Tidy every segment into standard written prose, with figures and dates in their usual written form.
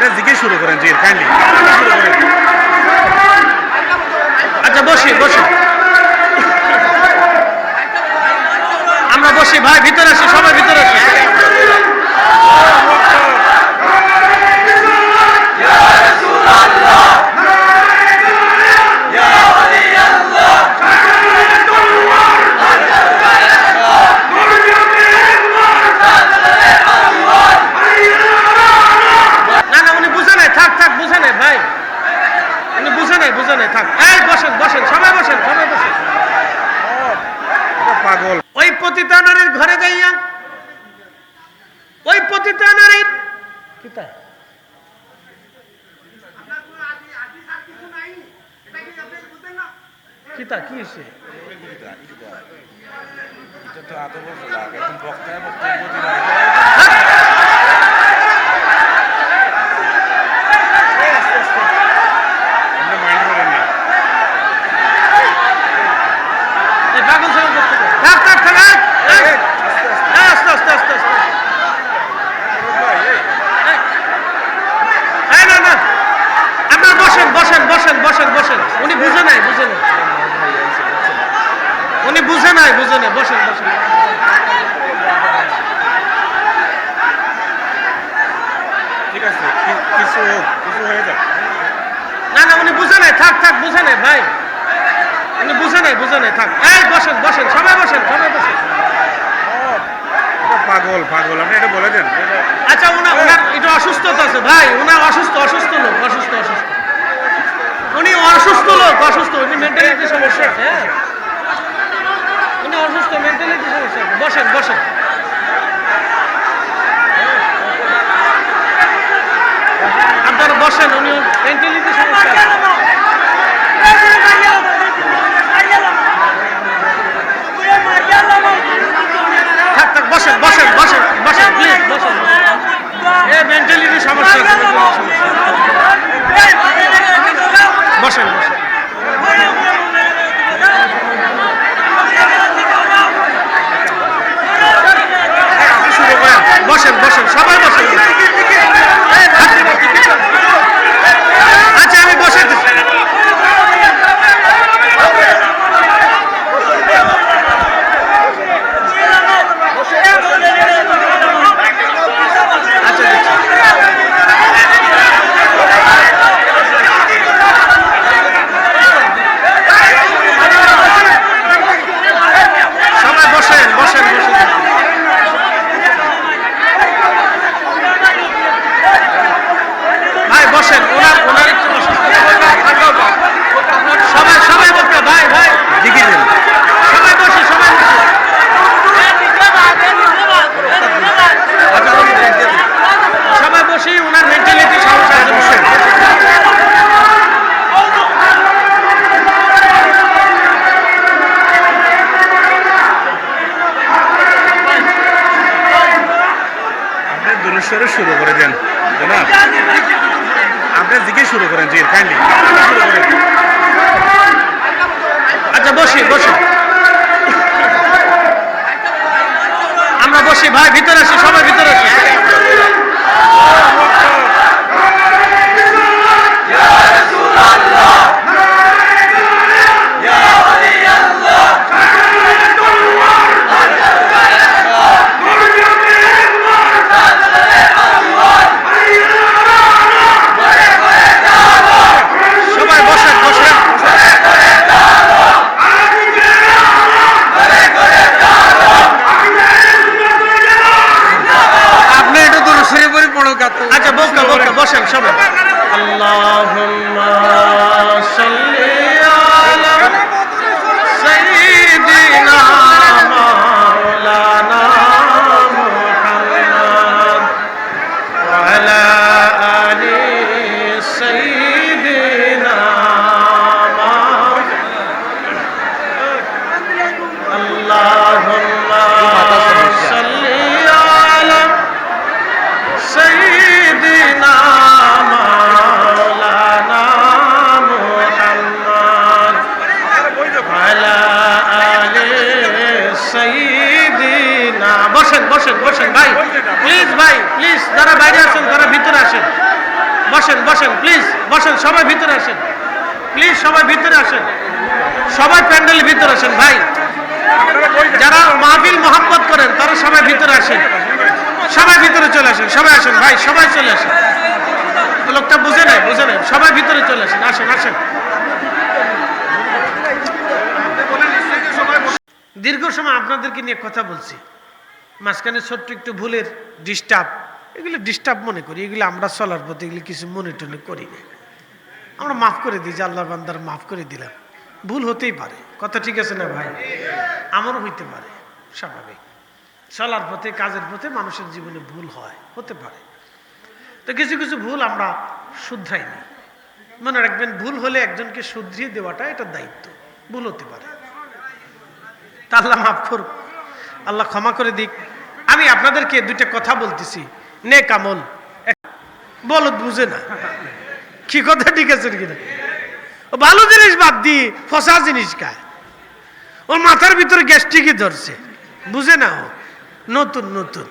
আপনি জিজ্ঞেস শুরু করেন জি কাইন্ডলি শুরু করেন। আচ্ছা বসি বসি, আমরা বসি ভাই, ভিতরে আসি, সবাই ভিতরে আসি। না না, উনি বুঝে নাই, থাক থাক, বুঝে নাই ভাই, উনি বুঝে নাই, থাক। এই বসেন বসেন, সবাই বসেন, সবাই বসেন। পাগল। ওই পতিতা নারীর ঘরে যাইয়া ওই পতিতা নারীর কিতা কিতা কি হয়েছে? এটা তো আদৌ বলতে লাগে এখন বক্তায় বক্তায় বুঝি না। আপনি মাইন্ড করেন না। এই পাগল ছাগল করতে হবে। থাক থাক থাক, আস্তে আস্তে আস্তে আস্তে। এই না না, আপনার বসেন বসেন বসেন বসেন বসেন, উনি বুঝে নাই, উনি বুঝে নাই, বসেন বসেন। ঠিক আছে কিছু হয়ে যাক। না না, উনি বুঝে নাই, থাক থাক, বুঝে নাই ভাই, উনি বুঝে নাই, থাক। এই বসেন বসেন, সবাই বসেন, সবাই বসেন। পাগল পাগল, আপনি এটা বলে দেন। আচ্ছা, ওনার একটু অসুস্থতা আছে ভাই, ওনার অসুস্থ লোক, উনি অসুস্থ লোক, উনি মেন্টালিটি সমস্যা আছে। হ্যাঁ, উনি অসুস্থ, মেন্টালিটি সমস্যা আছে। বসেন বসেন। আপনারা বসেন, উনি মেন্টালিটি সমস্যা আছে। থাক থাক, বসেন বসেন বসেন বসেন, প্লিজ বসেন। এ মেন্টালিটি সমস্যা আছে, বসেন বসেন। শুরু করেন। বসেন বসেন, সবাই বসেন। আচ্ছা, আমি বসে শুরু করে দেন জনাব, আপনি জিজ্ঞেস শুরু করেন জি কাইন্ডলি শুরু করেন। আচ্ছা বসি বসি, আমরা বসি ভাই, ভিতরে আসি, সবাই ভিতরে আসি। আচ্ছা বসেন সবাই। আল্লাহুম্মা সাল্লি আলা সাইয়্যিদিনা মাওলানা মুহাম্মদ ওয়া আলা আলি সাইয়্যিদিনা আল্লাহুম্মা সাল্লি আলা সাইয়্যিদিনা মাওলানা মুহাম্মদ ওয়া আলা আলি সাইয়্যিদিনা। বসেন বসেন বসেন ভাই, প্লিজ ভাই, প্লিজ, যারা বাইরে আছেন তারা ভিতরে আসেন। বসেন প্লিজ, বসেন, সবাই ভিতরে আসেন প্লিজ, সবাই ভিতরে আসেন, সবাই প্যান্ডেলের ভিতরে আসেন ভাই। যারা মাহফিল মোহাম্মত করেন তারা সবাই ভিতরে আসেন, সবাই ভিতরে চলে আসেন, সবাই আসেন ভাই, সবাই চলে আসেন। লোকটা বুঝে নাই, সবাই ভিতরে চলে আসেন, আসেন আসেন। দীর্ঘ সময় আপনাদেরকে নিয়ে কথা বলছি, মাঝখানে ছোট্ট একটু ভুলের ডিস্টার্ব, এগুলো ডিস্টার্ব মনে করি, এগুলো আমরা চলার পথে এগুলো কিছু মনে টনে করি না, আমরা মাফ করে দিই, যে আল্লাহ বান্দার মাফ করে দিলাম। ভুল হতেই পারে, কথা ঠিক আছে না ভাই? আমারও হইতে পারে, স্বাভাবিক। চলার পথে, কাজের পথে মানুষের জীবনে ভুল হয়, হতে পারে। তো কিছু কিছু ভুল আমরা শুধরাই নি। মনে রাখবেন, ভুল হলে একজনকে শুধরিয়ে দেওয়াটা এটা দায়িত্ব। ভুল হতে পারে, তা আল্লাহ মাফ করুক, আল্লাহ ক্ষমা করে দিক। আমি আপনাদেরকে দুইটা কথা বলতেছি, নেক আমল। বলদ বুঝে না, কি কথা ঠিক আছে কিনা? ভালো জিনিস বাদ দিয়ে ফসা জিনিস খায়, ওর মাথার ভিতরে গ্যাস্ট্রিকই ধরছে, বুঝে না, ও নতুন নতুন,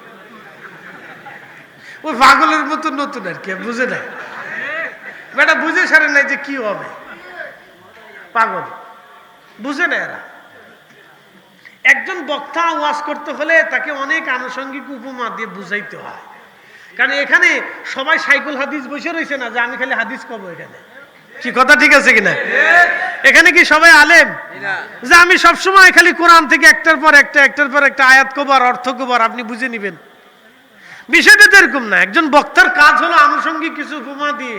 ও পাগলের মতো নতুন আর কি, বুঝে না বেটা, বুঝে সারে নাই যে কি হবে, পাগল, বুঝে না এরা। একজন বক্তা ওয়াজ করতে হলে তাকে অনেক আনুষঙ্গিক উপমা দিয়ে বুঝাইতে হয়, কারণ এখানে সবাই সাইকুল হাদিস বসে রয়েছে না যে আমি খালি হাদিস কব। এখানে কি কথা ঠিক আছে কিনা? এখানে কি সবাই আলেম যে আমি সবসময় খালি কোরআন থেকে একটার পর একটা আয়াত কব আর অর্থ কব আর আপনি বুঝে নিবেন? বিষয়টা তো এরকম না। একজন বক্তার কাজ হলো আনুষঙ্গিক কিছু উপমা দিয়ে,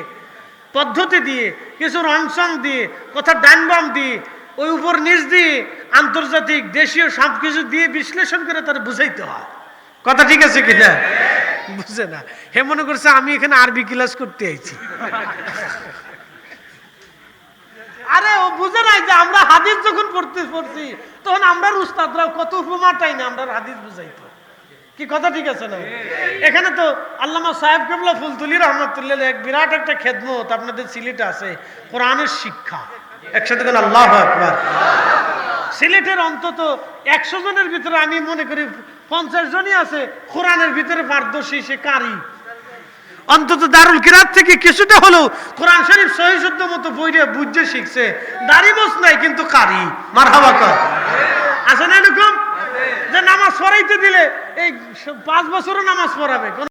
পদ্ধতি দিয়ে, কিছু রংসং দিয়ে, কথা ডান বাম দিয়ে, ওই উপর নিচ দিয়ে, আন্তর্জাতিক দেশীয় সবকিছু দিয়ে বিশ্লেষণ করে তার বুঝাইতে হয়। কথা ঠিক আছে কিনা? বুঝে না, হে মনে করছে আমি এখানে আরবি ক্লাস করতে আইছি। আরে ও বুঝে নাই যে আমরা হাদিস যখন পড়ছি তখন আমরা উস্তাদরা কত উপমাটাই না আমরা হাদিস বুঝাইতো। কি কথা ঠিক আছে না? এখানে তো আল্লামা সাহেব কেবলা ফুলতুলি রহমতুল্লাহ এক বিরাট একটা খেদমত আপনাদের সিলেটে আছে, কোরআনের শিক্ষা। একসাথে বলেন আল্লাহু আকবার। সিলেটের অন্তত 100 জনের ভিতরে আমি মনে করি 50 জনই আছে কোরআনের ভিতরে পারদর্শী, সে কারি। অন্তত দারুল কিরাত থেকে কিছুটা হলেও কোরআন শরীফ সহিহ শুদ্ধ মতো বইরে বুঝে শিখছে, দাড়ি মোছ নাই কিন্তু কারি। মারহাবা কর। আছে না এরকম যে নামাজ পড়াইতে দিলে এই 5 বছরও নামাজ পড়াবে?